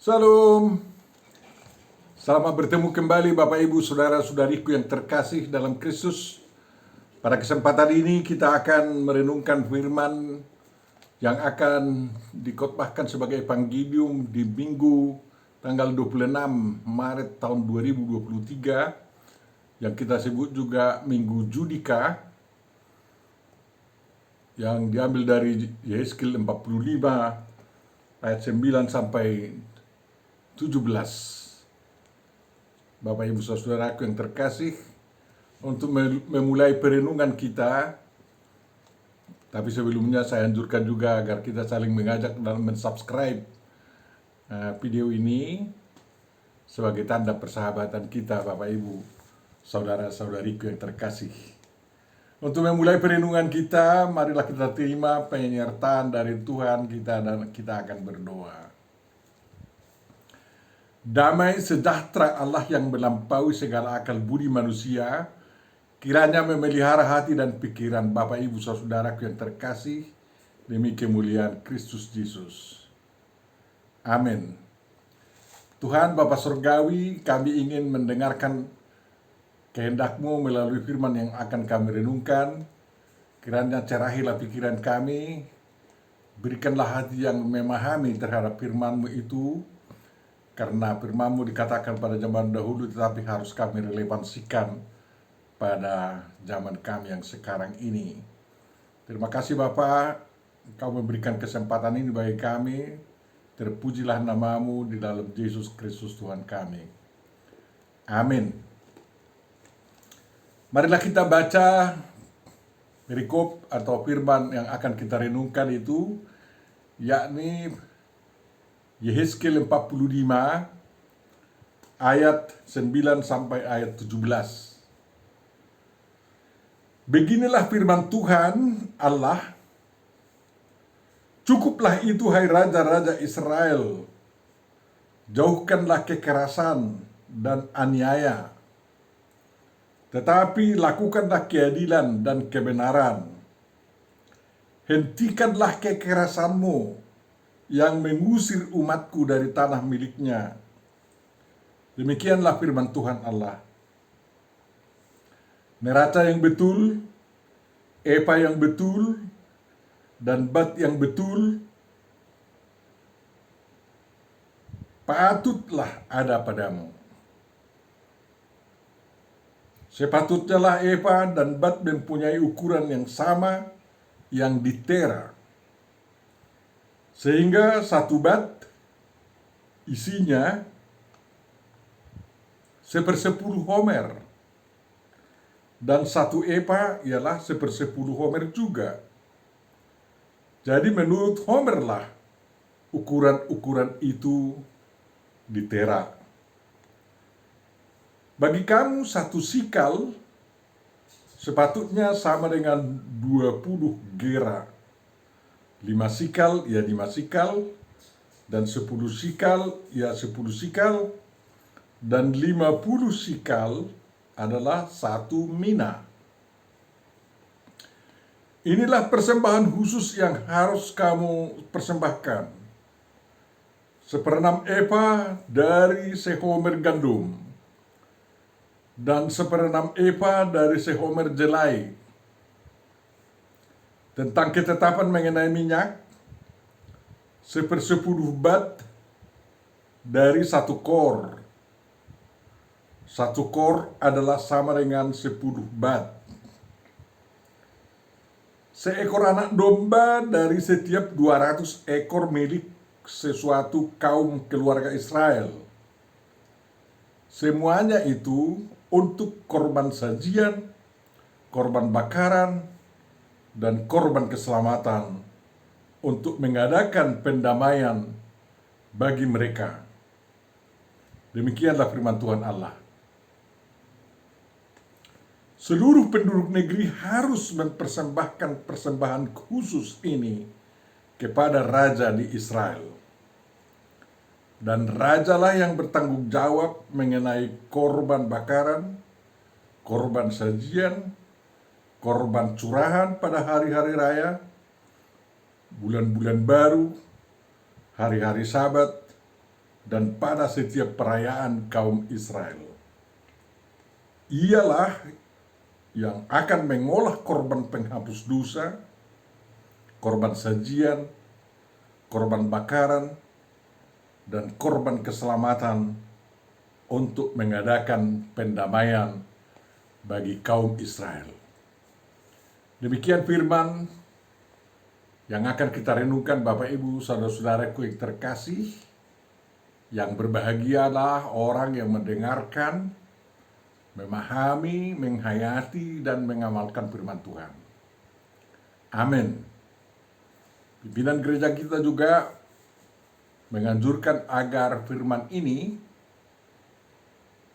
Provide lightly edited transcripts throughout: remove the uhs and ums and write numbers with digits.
Salam, selamat bertemu kembali Bapak Ibu Saudara-saudariku yang terkasih dalam Kristus. Pada kesempatan ini kita akan merenungkan firman yang akan dikhotbahkan sebagai evangelium di Minggu tanggal 26 Maret tahun 2023 yang kita sebut juga Minggu Judika, yang diambil dari Yehezkiel 45 ayat 9 sampai 17. Bapak Ibu Saudaraku yang terkasih, untuk memulai perenungan kita, tapi sebelumnya saya anjurkan juga agar kita saling mengajak dalam mensubscribe video ini sebagai tanda persahabatan kita, Bapak Ibu Saudara-saudariku yang terkasih. Untuk memulai perenungan kita, marilah kita terima penyertaan dari Tuhan kita dan kita akan berdoa. Damai sejahtera Allah yang melampaui segala akal budi manusia, kiranya memelihara hati dan pikiran Bapak Ibu Saudaraku yang terkasih demi kemuliaan Kristus Yesus. Amin. Tuhan Bapa Surgawi, kami ingin mendengarkan kehendak-Mu melalui firman yang akan kami renungkan. Kiranya cerahilah pikiran kami, berikanlah hati yang memahami terhadap firman-Mu itu, karena firman-Mu dikatakan pada zaman dahulu tetapi harus kami relevansikan pada zaman kami yang sekarang ini. Terima kasih Bapa, Engkau memberikan kesempatan ini bagi kami. Terpujilah nama-Mu di dalam Yesus Kristus Tuhan kami. Amin. Marilah kita baca perikop atau firman yang akan kita renungkan itu, yakni Yehezkiel 45 ayat 9 sampai ayat 17. Beginilah firman Tuhan Allah, cukuplah itu hai raja-raja Israel, jauhkanlah kekerasan dan aniaya, tetapi lakukanlah keadilan dan kebenaran. Hentikanlah kekerasanmu yang mengusir umatku dari tanah miliknya. Demikianlah firman Tuhan Allah. Neraca yang betul, epa yang betul, dan bat yang betul patutlah ada padamu. Sepatutnya lah epa dan bat mempunyai ukuran yang sama, yang ditera, sehingga satu bat isinya 1/10 homer, dan satu epa ialah 1/10 homer juga. Jadi menurut homer lah ukuran-ukuran itu ditera. Bagi kamu satu sikal sepatutnya sama dengan 20 gera. 5 sikal ya 5 sikal, dan 10 sikal ya 10 sikal, dan 50 sikal adalah 1 mina. Inilah persembahan khusus yang harus kamu persembahkan. 1/6 epa dari sehomer gandum, dan 1/6 epa dari sehomer jelai. Tentang ketetapan mengenai minyak, 1/10 bat dari 1 kor. 1 kor adalah sama dengan 10 bat. Seekor anak domba dari setiap 200 ekor milik sesuatu kaum keluarga Israel. Semuanya itu untuk korban sajian, korban bakaran, dan korban keselamatan, untuk mengadakan pendamaian bagi mereka. Demikianlah firman Tuhan Allah. Seluruh penduduk negeri harus mempersembahkan persembahan khusus ini kepada raja di Israel. Dan rajalah yang bertanggung jawab mengenai korban bakaran, korban sajian, korban curahan pada hari-hari raya, bulan-bulan baru, hari-hari Sabat, dan pada setiap perayaan kaum Israel. Ialah yang akan mengolah korban penghapus dosa, korban sajian, korban bakaran, dan korban keselamatan untuk mengadakan pendamaian bagi kaum Israel. Demikian firman yang akan kita renungkan Bapak Ibu saudara-saudaraku yang terkasih. Yang berbahagialah orang yang mendengarkan, memahami, menghayati, dan mengamalkan firman Tuhan. Amin. Pimpinan gereja kita juga menganjurkan agar firman ini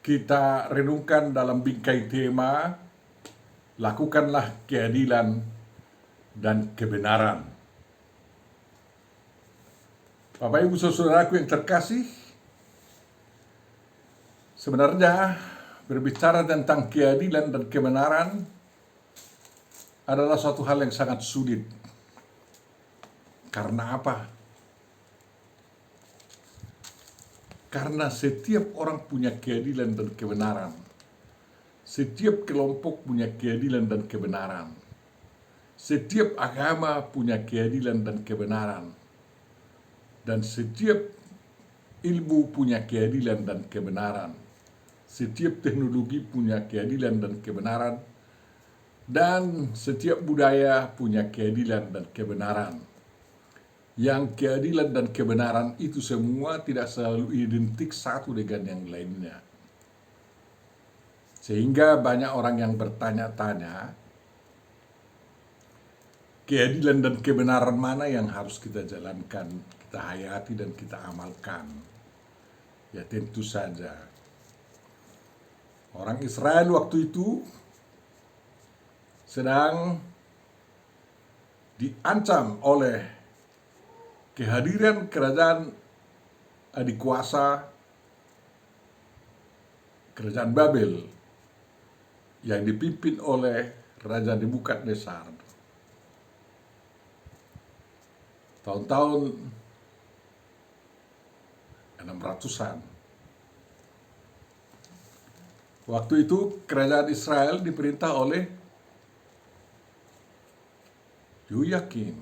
kita renungkan dalam bingkai tema lakukanlah keadilan dan kebenaran. Bapak Ibu saudaraku yang terkasih, sebenarnya berbicara tentang keadilan dan kebenaran adalah suatu hal yang sangat sulit. Karena apa? Karena setiap orang punya keadilan dan kebenaran. Setiap kelompok punya keadilan dan kebenaran. Setiap agama punya keadilan dan kebenaran. Dan setiap ilmu punya keadilan dan kebenaran. Setiap teknologi punya keadilan dan kebenaran. Dan setiap budaya punya keadilan dan kebenaran. Yang keadilan dan kebenaran itu semua tidak selalu identik satu dengan yang lainnya. Sehingga banyak orang yang bertanya-tanya, keadilan dan kebenaran mana yang harus kita jalankan, kita hayati dan kita amalkan. Ya tentu saja. Orang Israel waktu itu sedang diancam oleh kehadiran kerajaan adikuasa, kerajaan Babel yang dipimpin oleh Raja Nebukadnezar. Tahun-tahun 600-an. Waktu itu kerajaan Israel diperintah oleh Yoyakim,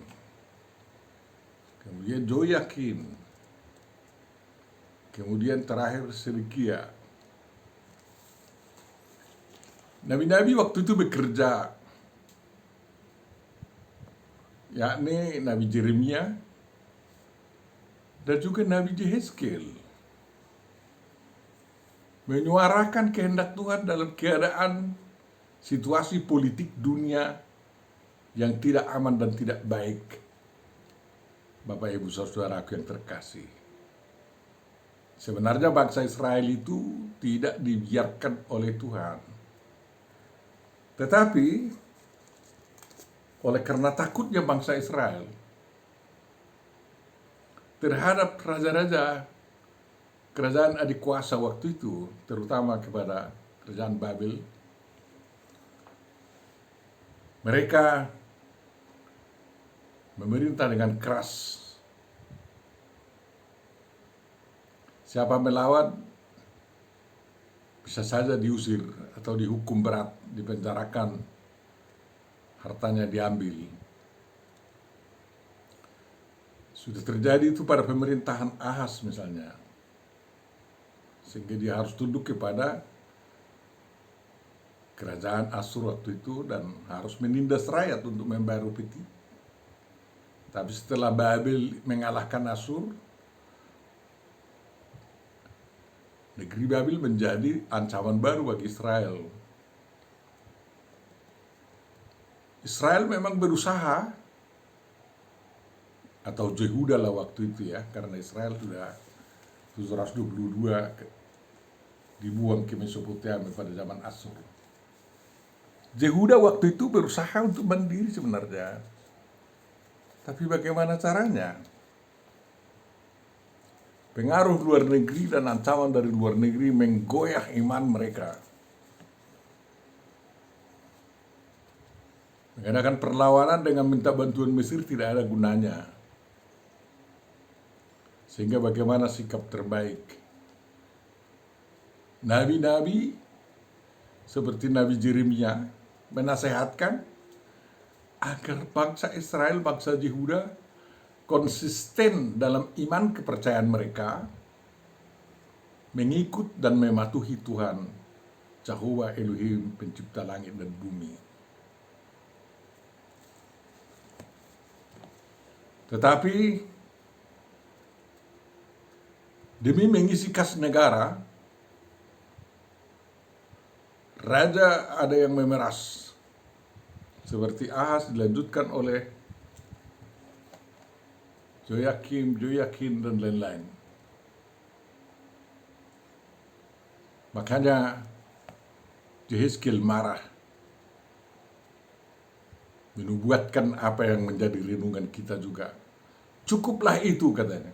kemudian Joyakim, kemudian terakhir Sedekia. Nabi-nabi waktu itu bekerja, yakni Nabi Jeremia dan juga Nabi Yehezkiel, menyuarakan kehendak Tuhan dalam keadaan situasi politik dunia yang tidak aman dan tidak baik. Bapak Ibu saudaraku yang terkasih, sebenarnya bangsa Israel itu tidak dibiarkan oleh Tuhan. Tetapi oleh karena takutnya bangsa Israel terhadap raja-raja kerajaan adikuasa waktu itu, terutama kepada kerajaan Babel, mereka memerintah dengan keras. Siapa melawan bisa saja diusir atau dihukum berat, dipenjarakan, hartanya diambil. Sudah terjadi itu pada pemerintahan Ahaz misalnya, sehingga dia harus tunduk kepada kerajaan Asyur waktu itu dan harus menindas rakyat untuk membayar upeti. Tapi setelah Babel mengalahkan Asyur, negeri Babel menjadi ancaman baru bagi Israel. Israel memang berusaha, atau Yehuda lah waktu itu ya, karena Israel sudah 722 dibuang ke Mesopotamia pada zaman Asyur. Yehuda waktu itu berusaha untuk mandiri sebenarnya. Tapi bagaimana caranya? Pengaruh luar negeri dan ancaman dari luar negeri menggoyah iman mereka. Mengadakan perlawanan dengan minta bantuan Mesir tidak ada gunanya. Sehingga bagaimana sikap terbaik? Nabi-nabi seperti Nabi Yeremia menasehatkan agar bangsa Israel, bangsa Yehuda konsisten dalam iman kepercayaan mereka, mengikut dan mematuhi Tuhan Jehovah Elohim, pencipta langit dan bumi. Tetapi demi mengisi kas negara, raja ada yang memeras, seperti Ahaz dilanjutkan oleh Joyakim, dan lain-lain. Makanya Yehezkiel marah, menubuatkan apa yang menjadi renungan kita juga. Cukuplah itu, katanya.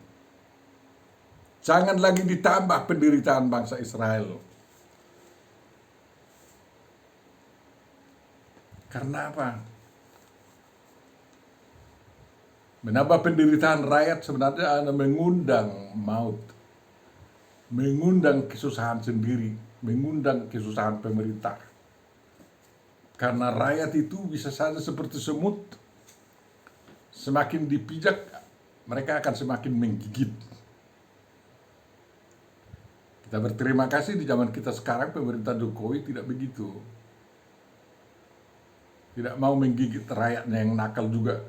Jangan lagi ditambah penderitaan bangsa Israel. Karena apa? Menambah penderitaan rakyat sebenarnya adalah mengundang maut, mengundang kesusahan sendiri, mengundang kesusahan pemerintah. Karena rakyat itu bisa saja seperti semut, semakin dipijak, mereka akan semakin menggigit. Kita berterima kasih di zaman kita sekarang pemerintah Jokowi tidak begitu. Tidak mau menggigit rakyatnya yang nakal juga.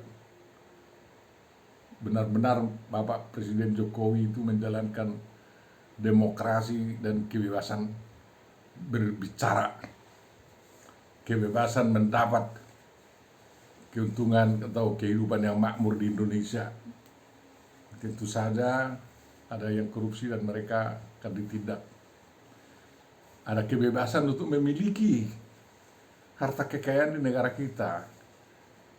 Benar-benar Bapak Presiden Jokowi itu menjalankan demokrasi dan kebebasan berbicara, kebebasan mendapat keuntungan atau kehidupan yang makmur di Indonesia. Tentu saja ada yang korupsi dan mereka akan ditindak. Ada kebebasan untuk memiliki harta kekayaan di negara kita.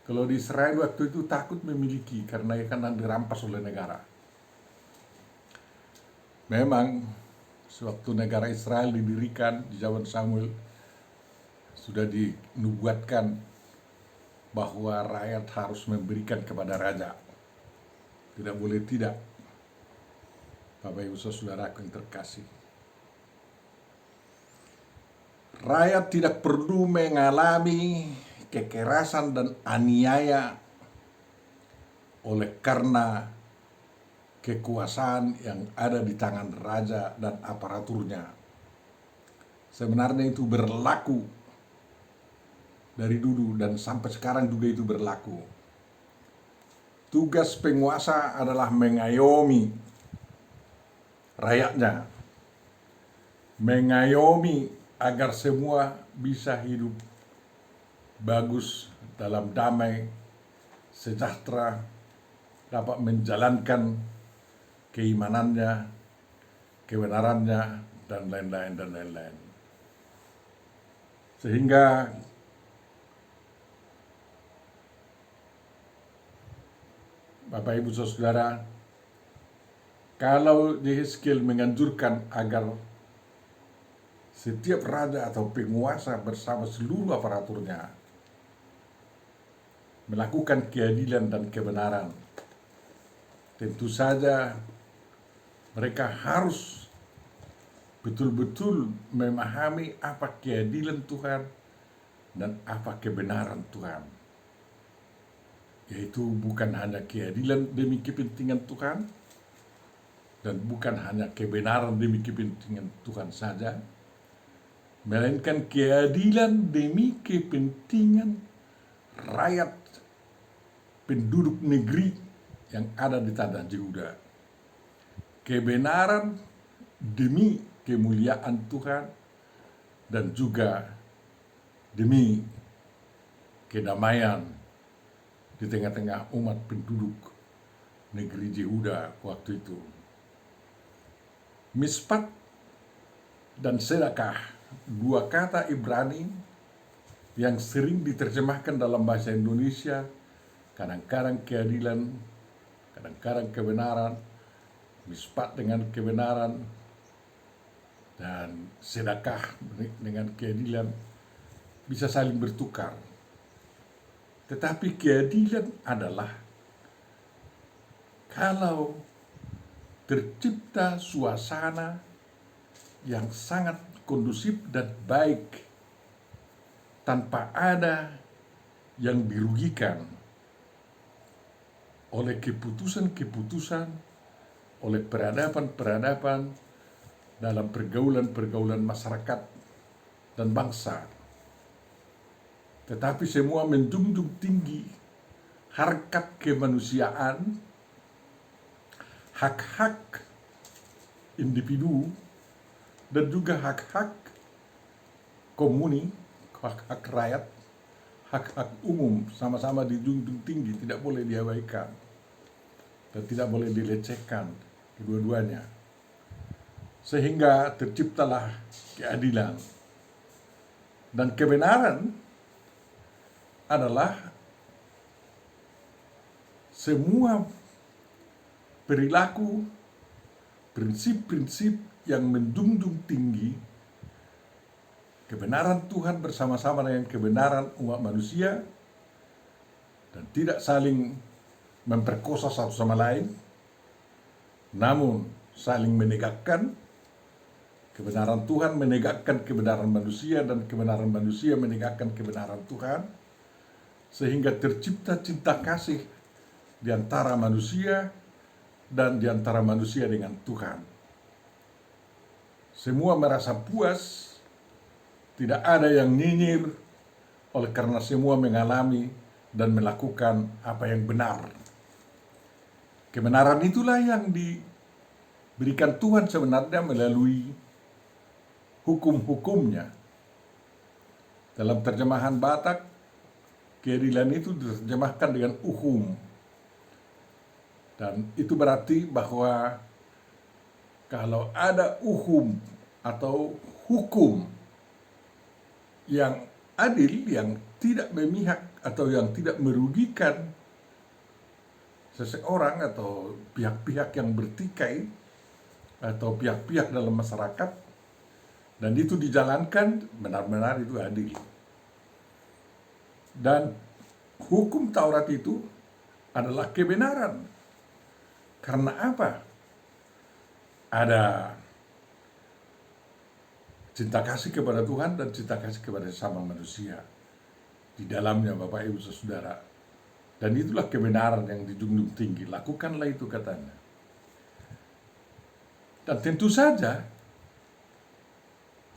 Kalau di Israel waktu itu takut memiliki karena akan dirampas oleh negara. Memang sewaktu negara Israel didirikan di zaman Samuel sudah dinubuatkan bahwa rakyat harus memberikan kepada raja. Tidak boleh tidak. Bapak Ibu Saudara yang terkasih. Rakyat tidak perlu mengalami kekerasan dan aniaya oleh karena kekuasaan yang ada di tangan raja dan aparaturnya. Sebenarnya itu berlaku dari dulu dan sampai sekarang juga itu berlaku. Tugas penguasa adalah mengayomi rakyatnya, mengayomi agar semua bisa hidup bagus dalam damai, sejahtera, dapat menjalankan keimanannya, kebenarannya, dan lain-lain. Sehingga Bapak Ibu Saudara, kalau Yehezkiel menganjurkan agar setiap raja atau penguasa bersama seluruh aparaturnya melakukan keadilan dan kebenaran, tentu saja mereka harus betul-betul memahami apa keadilan Tuhan dan apa kebenaran Tuhan. Yaitu bukan hanya keadilan demi kepentingan Tuhan dan bukan hanya kebenaran demi kepentingan Tuhan saja, melainkan keadilan demi kepentingan rakyat penduduk negeri yang ada di tanah Yehuda. Kebenaran demi kemuliaan Tuhan dan juga demi kedamaian di tengah-tengah umat penduduk negeri Yehuda waktu itu. Mispat dan sedekah, dua kata Ibrani yang sering diterjemahkan dalam bahasa Indonesia, kadang-kadang keadilan, kadang-kadang kebenaran, mispat dengan kebenaran, dan sedekah dengan keadilan bisa saling bertukar. Tetapi keadilan adalah kalau tercipta suasana yang sangat kondusif dan baik tanpa ada yang dirugikan oleh keputusan-keputusan, oleh peradaban-peradaban dalam pergaulan-pergaulan masyarakat dan bangsa. Tetapi semua menjunjung tinggi harkat kemanusiaan, hak-hak individu, dan juga hak-hak komuni, hak-hak rakyat, hak-hak umum sama-sama dijunjung tinggi, tidak boleh diabaikan dan tidak boleh dilecehkan kedua-duanya. Sehingga terciptalah keadilan. Dan kebenaran adalah semua perilaku, prinsip-prinsip yang menjunjung tinggi kebenaran Tuhan bersama-sama dengan kebenaran umat manusia dan tidak saling memperkosa satu sama lain, namun saling menegakkan kebenaran Tuhan, menegakkan kebenaran manusia, dan kebenaran manusia menegakkan kebenaran Tuhan, sehingga tercipta cinta kasih di antara manusia dan di antara manusia dengan Tuhan. Semua merasa puas, tidak ada yang nyinyir, oleh karena semua mengalami dan melakukan apa yang benar. Kebenaran itulah yang diberikan Tuhan sebenarnya melalui hukum-hukumnya. Dalam terjemahan Batak, keadilan itu diterjemahkan dengan uhum. Dan itu berarti bahwa kalau ada uhum atau hukum yang adil, yang tidak memihak atau yang tidak merugikan seseorang atau pihak-pihak yang bertikai atau pihak-pihak dalam masyarakat, dan itu dijalankan, benar-benar itu adil. Dan hukum Taurat itu adalah kebenaran. Karena apa? Ada cinta kasih kepada Tuhan dan cinta kasih kepada sesama manusia di dalamnya, Bapak Ibu Saudara. Dan itulah kebenaran yang dijunjung tinggi. Lakukanlah itu, katanya. Dan tentu saja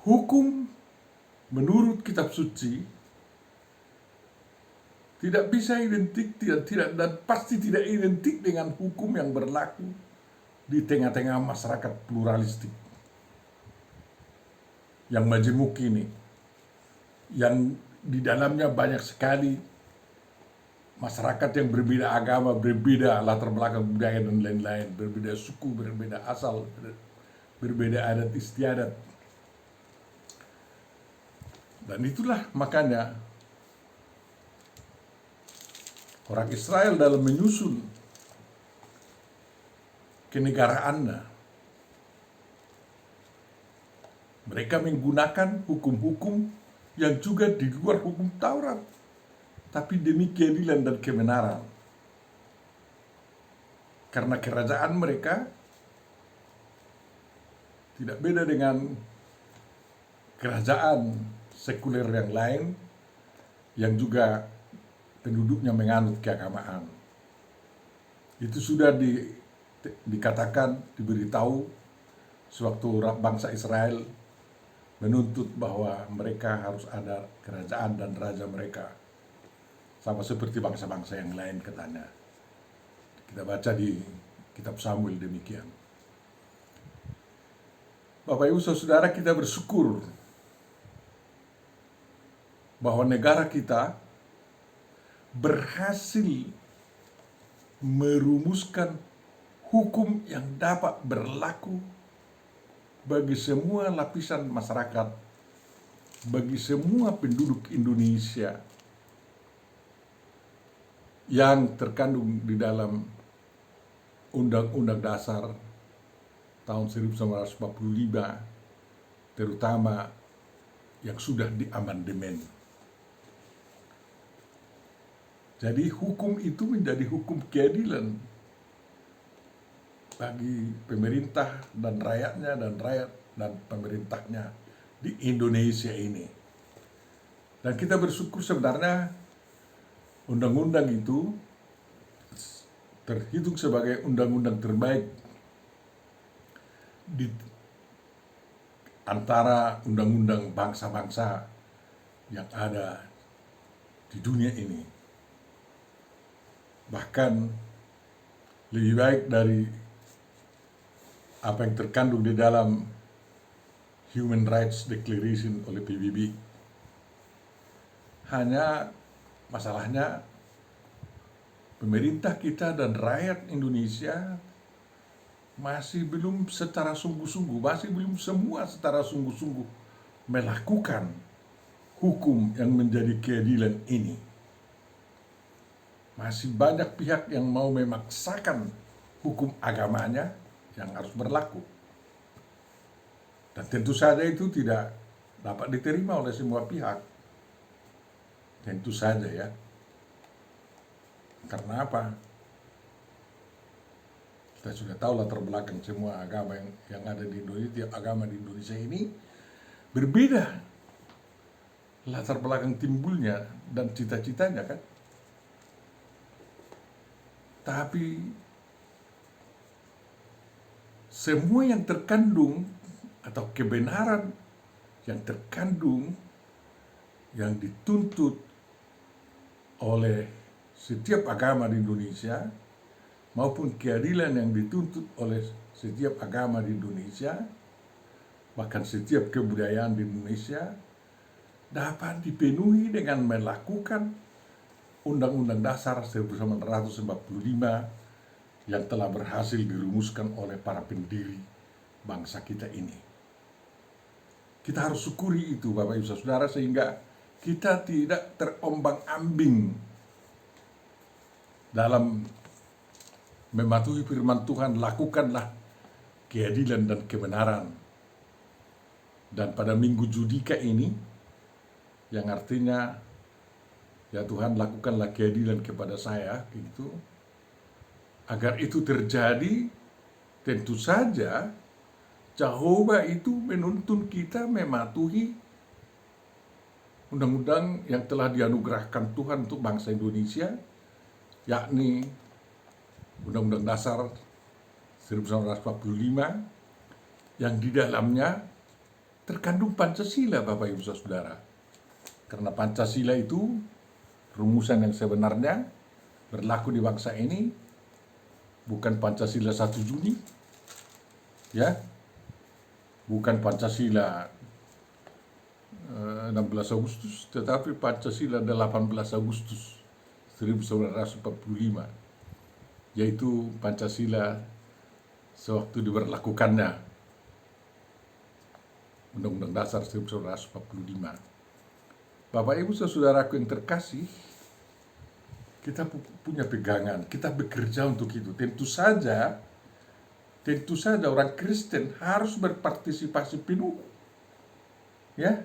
hukum menurut kitab suci tidak bisa identik, tidak dan pasti tidak identik dengan hukum yang berlaku di tengah-tengah masyarakat pluralistik yang majemuk ini, yang di dalamnya banyak sekali masyarakat yang berbeda agama, berbeda latar belakang budaya dan lain-lain, berbeda suku, berbeda asal, berbeda adat istiadat. Dan itulah makanya orang Israel dalam menyusun kenegaraannya, mereka menggunakan hukum-hukum yang juga di luar hukum Taurat, tapi demi keadilan dan kebenaran. Karena kerajaan mereka tidak beda dengan kerajaan sekuler yang lain yang juga penduduknya menganut keagamaan. Itu sudah dikatakan, diberitahu sewaktu bangsa Israel menuntut bahwa mereka harus ada kerajaan dan raja mereka, sama seperti bangsa-bangsa yang lain, katanya. Kita baca di kitab Samuel demikian. Bapak Ibu Saudara, kita bersyukur bahwa negara kita berhasil merumuskan hukum yang dapat berlaku bagi semua lapisan masyarakat, bagi semua penduduk Indonesia, yang terkandung di dalam Undang-Undang Dasar tahun 1945, terutama yang sudah diamandemen. Jadi hukum itu menjadi hukum keadilan bagi pemerintah dan rakyatnya dan rakyat dan pemerintahnya di Indonesia ini. Dan kita bersyukur sebenarnya undang-undang itu terhitung sebagai undang-undang terbaik di antara undang-undang bangsa-bangsa yang ada di dunia ini. Bahkan lebih baik dari apa yang terkandung di dalam Human Rights Declaration oleh PBB. Hanya masalahnya pemerintah kita dan rakyat Indonesia masih belum secara sungguh-sungguh, masih belum semua secara sungguh-sungguh melakukan hukum yang menjadi keadilan ini. Masih banyak pihak yang mau memaksakan hukum agamanya yang harus berlaku. Dan tentu saja itu tidak dapat diterima oleh semua pihak. Tentu saja ya. Karena apa? Kita sudah tahu latar belakang semua agama yang ada di Indonesia, tiap agama di Indonesia ini berbeda. Latar belakang timbulnya dan cita-citanya kan. Tapi semua yang terkandung atau kebenaran yang terkandung yang dituntut oleh setiap agama di Indonesia maupun keadilan yang dituntut oleh setiap agama di Indonesia, bahkan setiap kebudayaan di Indonesia dapat dipenuhi dengan melakukan Undang-Undang Dasar 1945 yang telah berhasil dirumuskan oleh para pendiri bangsa kita ini. Kita harus syukuri itu Bapak Ibu Saudara sehingga kita tidak terombang-ambing dalam mematuhi firman Tuhan, lakukanlah keadilan dan kebenaran. Dan pada minggu Judika ini, yang artinya ya Tuhan lakukanlah keadilan kepada saya, gitu. Agar itu terjadi, tentu saja Jehovah itu menuntun kita mematuhi undang-undang yang telah dianugerahkan Tuhan untuk bangsa Indonesia, yakni Undang-Undang Dasar 1945 yang di dalamnya terkandung Pancasila, Bapak Ibu Saudara. Karena Pancasila itu rumusan yang sebenarnya berlaku di bangsa ini, bukan Pancasila 1 Juni, ya, bukan Pancasila 16 Agustus, tetapi Pancasila 18 Agustus 1945, yaitu Pancasila sewaktu diberlakukannya Undang-Undang Dasar 1945. Bapak Ibu Saudaraku yang terkasih, kita punya pegangan, kita bekerja untuk itu. Tentu saja orang Kristen harus berpartisipasi penuh, ya,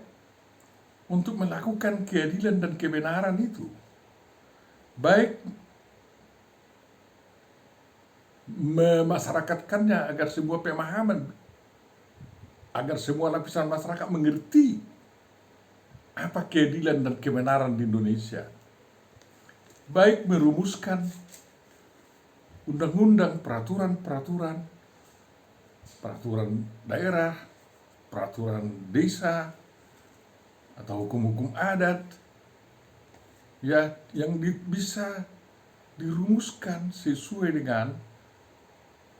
untuk melakukan keadilan dan kebenaran itu. Baik memasyarakatkannya agar sebuah pemahaman, agar semua lapisan masyarakat mengerti apa keadilan dan kebenaran di Indonesia. Baik merumuskan undang-undang, peraturan daerah, peraturan desa, atau hukum-hukum adat, ya, yang bisa dirumuskan sesuai dengan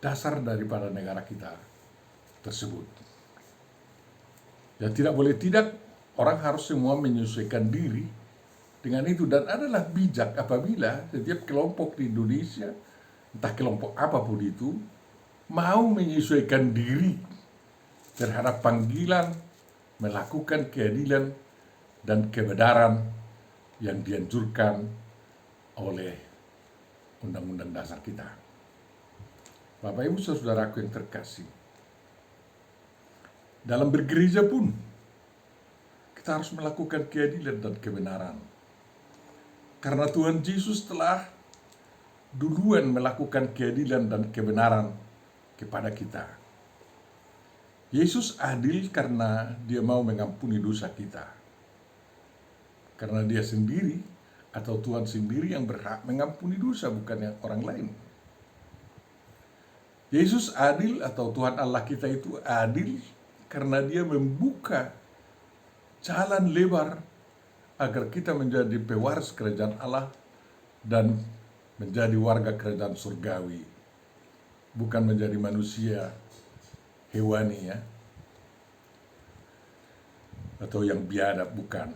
dasar daripada negara kita tersebut. Ya, tidak boleh tidak, orang harus semua menyesuaikan diri dengan itu, dan adalah bijak apabila setiap kelompok di Indonesia, entah kelompok apapun itu, mau menyesuaikan diri terhadap panggilan melakukan keadilan dan kebenaran yang dianjurkan oleh Undang-Undang Dasar kita. Bapak Ibu Saudaraku yang terkasih, dalam bergereja pun kita harus melakukan keadilan dan kebenaran. Karena Tuhan Yesus telah duluan melakukan keadilan dan kebenaran kepada kita. Yesus adil karena dia mau mengampuni dosa kita. Karena dia sendiri atau Tuhan sendiri yang berhak mengampuni dosa, bukan yang orang lain. Yesus adil atau Tuhan Allah kita itu adil karena dia membuka jalan lebar agar kita menjadi pewaris kerajaan Allah dan menjadi warga kerajaan surgawi. Bukan menjadi manusia hewani ya, atau yang biadab, bukan.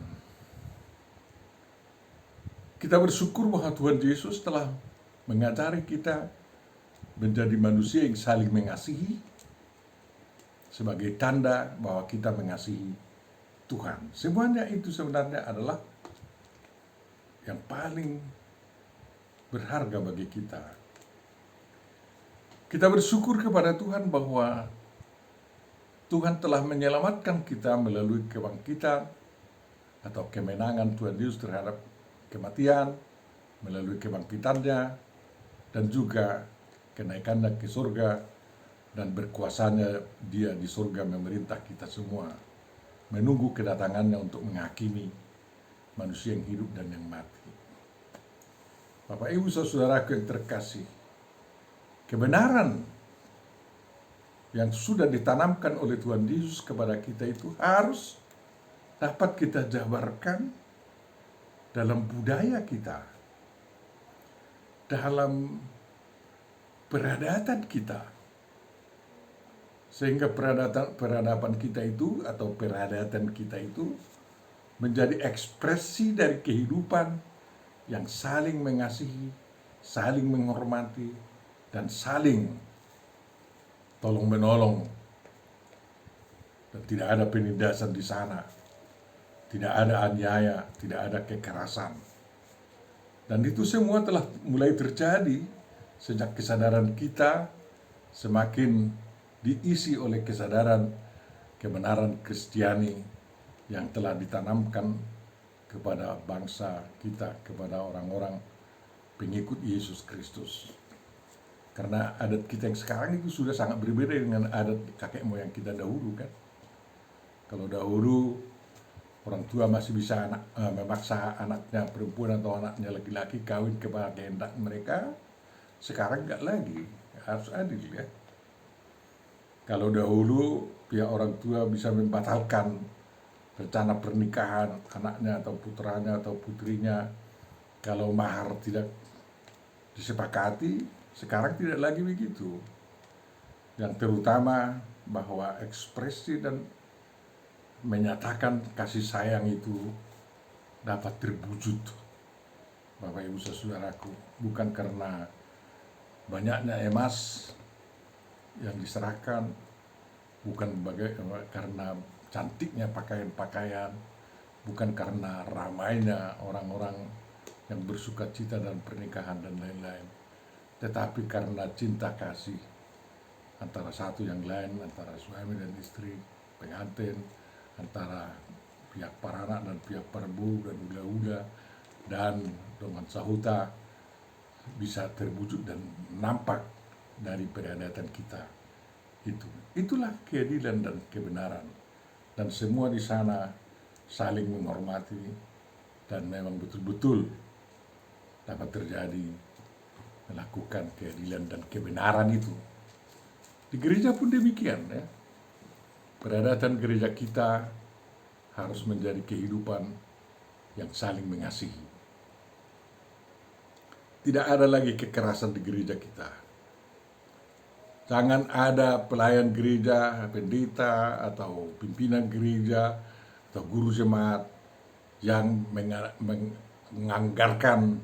Kita bersyukur bahwa Tuhan Yesus telah mengajari kita menjadi manusia yang saling mengasihi sebagai tanda bahwa kita mengasihi Tuhan. Semuanya itu sebenarnya adalah yang paling berharga bagi kita. Kita bersyukur kepada Tuhan bahwa Tuhan telah menyelamatkan kita melalui kebangkitan atau kemenangan Tuhan Yesus terhadap kematian, melalui kebangkitannya, dan juga kenaikannya ke surga, dan berkuasanya dia di surga memerintah kita semua, menunggu kedatangannya untuk menghakimi manusia yang hidup dan yang mati. Bapak Ibu saudaraku yang terkasih, kebenaran yang sudah ditanamkan oleh Tuhan Yesus kepada kita itu harus dapat kita jabarkan dalam budaya kita, dalam peradaban kita, sehingga peradaban kita itu atau peradaban kita itu menjadi ekspresi dari kehidupan yang saling mengasihi, saling menghormati, dan saling tolong-menolong, dan tidak ada penindasan di sana, tidak ada aniaya, tidak ada kekerasan. Dan itu semua telah mulai terjadi sejak kesadaran kita semakin diisi oleh kesadaran kebenaran Kristiani yang telah ditanamkan kepada bangsa kita, kepada orang-orang pengikut Yesus Kristus. Karena adat kita yang sekarang itu sudah sangat berbeda dengan adat kakek moyang kita dahulu kan. Kalau dahulu orang tua masih bisa memaksa anaknya perempuan atau anaknya laki-laki kawin kepada kehendak mereka, sekarang enggak lagi, harus adil ya. Kalau dahulu pihak orang tua bisa membatalkan rencana pernikahan anaknya atau putranya atau putrinya kalau mahar tidak disepakati, sekarang tidak lagi begitu. Yang terutama bahwa ekspresi dan menyatakan kasih sayang itu dapat terwujud, Bapak Ibu saudaraku, bukan karena banyaknya emas yang diserahkan, bukan karena cantiknya pakaian-pakaian, bukan karena ramainya orang-orang yang bersuka cita dalam pernikahan dan lain-lain, tetapi karena cinta kasih antara satu yang lain, antara suami dan istri, pengantin, antara pihak paranak dan pihak parbu dan ula-ula dan dengan sahuta bisa terwujud dan nampak dari peradaban kita itu. Itulah keadilan dan kebenaran, dan semua di sana saling menghormati dan memang betul-betul dapat terjadi melakukan keadilan dan kebenaran itu. Di gereja pun demikian ya. Peradaban gereja kita harus menjadi kehidupan yang saling mengasihi. Tidak ada lagi kekerasan di gereja kita. Jangan ada pelayan gereja, pendeta atau pimpinan gereja atau guru jemaat yang menganggarkan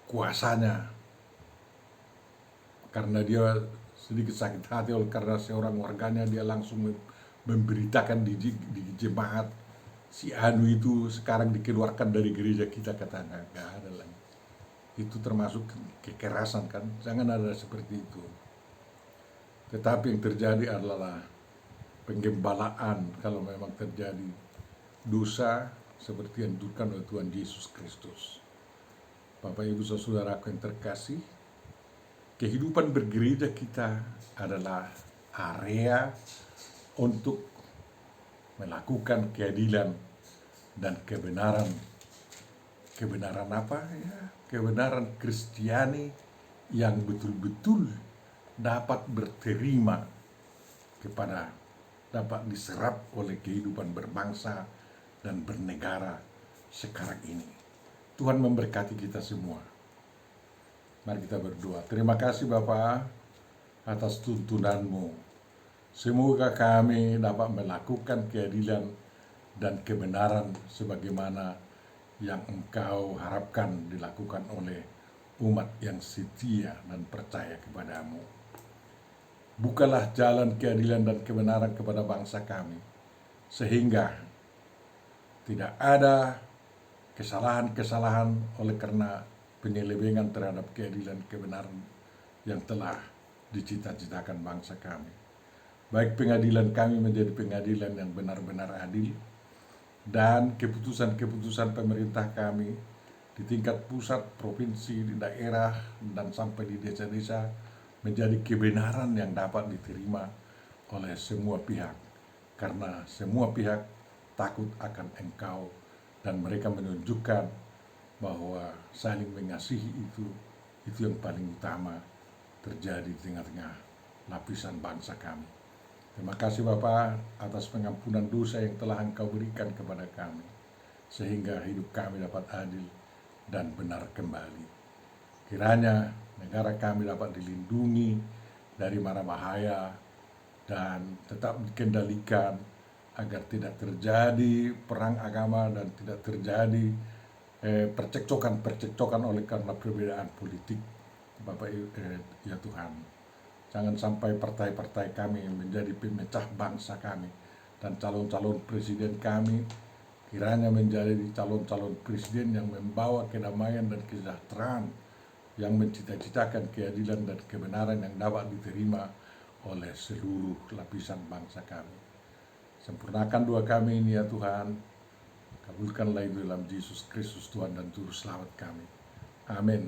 kuasanya karena dia sedikit sakit hati oleh karena seorang warganya, dia langsung memberitakan di jemaat si anu itu sekarang dikeluarkan dari gereja kita, katanya. Gak ada lagi. Itu termasuk kekerasan kan, jangan ada seperti itu. Tetapi yang terjadi adalah penggembalaan kalau memang terjadi dosa seperti yang diturunkan oleh Tuhan Yesus Kristus. Bapak Ibu saudaraku yang terkasih, kehidupan bergereja kita adalah area untuk melakukan keadilan dan kebenaran. Kebenaran apa ya? Kebenaran Kristiani yang betul-betul dapat berterima kepada, dapat diserap oleh kehidupan berbangsa dan bernegara sekarang ini. Tuhan memberkati kita semua. Mari kita berdoa. Terima kasih Bapa atas tuntunanmu. Semoga kami dapat melakukan keadilan dan kebenaran sebagaimana yang Engkau harapkan dilakukan oleh umat yang setia dan percaya kepadamu. Bukalah jalan keadilan dan kebenaran kepada bangsa kami, sehingga tidak ada kesalahan-kesalahan oleh karena penyelewengan terhadap keadilan kebenaran yang telah dicita-citakan bangsa kami. Baik pengadilan kami menjadi pengadilan yang benar-benar adil, dan keputusan-keputusan pemerintah kami di tingkat pusat, provinsi, di daerah, dan sampai di desa-desa menjadi kebenaran yang dapat diterima oleh semua pihak, karena semua pihak takut akan Engkau dan mereka menunjukkan bahwa saling mengasihi itu yang paling utama terjadi di tengah-tengah lapisan bangsa kami. Terima kasih Bapa atas pengampunan dosa yang telah Engkau berikan kepada kami, sehingga hidup kami dapat adil dan benar kembali. Kiranya negara kami dapat dilindungi dari mara bahaya dan tetap dikendalikan agar tidak terjadi perang agama dan tidak terjadi percekcokan oleh karena perbedaan politik. Bapak ya Tuhan, jangan sampai partai-partai kami menjadi pemecah bangsa kami, dan calon-calon presiden kami kiranya menjadi calon-calon presiden yang membawa kedamaian dan kesejahteraan, yang mencita-citakan keadilan dan kebenaran yang dapat diterima oleh seluruh lapisan bangsa kami. Sempurnakan doa kami ini ya Tuhan, kabulkanlah itu dalam Yesus Kristus Tuhan dan Juru Selamat kami. Amin.